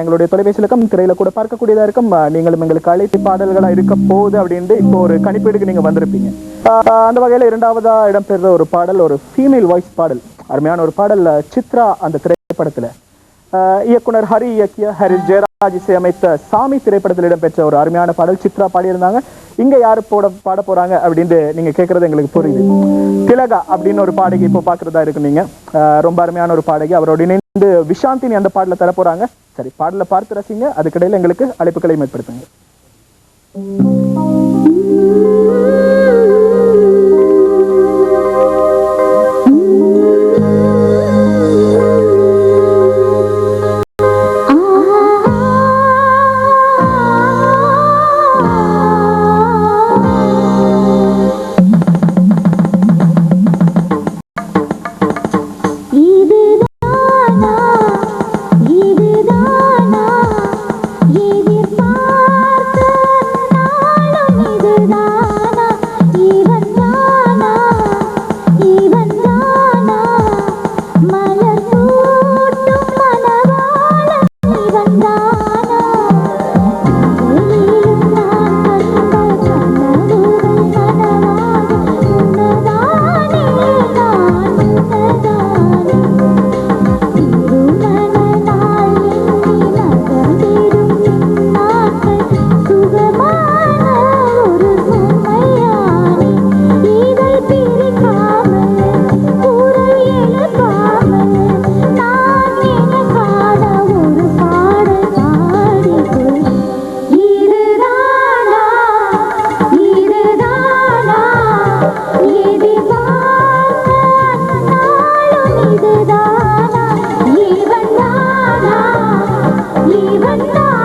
எங்களுடைய தொலைபேசி இலக்கம் திரையில கூட பார்க்கக்கூடியதா இருக்கும். நீங்களும் எங்களுக்கு அழைப்பு பாடல்களா இருக்க போகுது அப்படின்ட்டு இப்போ ஒரு கணிப்பீடுக்கு நீங்க வந்திருப்பீங்க. அந்த வகையில இரண்டாவதா இடம்பெறுற ஒரு பாடல், ஒரு ஃபீமேல் வாய்ஸ் பாடல், அருமையான ஒரு பாடல். சித்ரா அந்த திரைப்படத்துல இயக்குனர் ஹரி இயக்கிய ஹரிஸ் ஜெயராஜ் இசையமைத்த சாமி திரைப்படத்தில் இடம்பெற்ற ஒரு அருமையான பாடல் சித்ரா பாடியிருந்தாங்க. இங்க யாரு பாட போறாங்க அப்படின்னு நீங்க கேட்கறது எங்களுக்கு புரியுது. திலகா அப்படின்னு ஒரு பாடகி இப்போ பாக்குறதா இருக்கு நீங்க. ரொம்ப அருமையான ஒரு பாடகி. அவரோட இணைந்து விஷாந்தினி அந்த பாடல தர போறாங்க. சரி, பாடல பார்த்து ரசிங்க. அதுக்கிடையில எங்களுக்கு அழைப்புகளை மேற்படுத்துங்க. Even now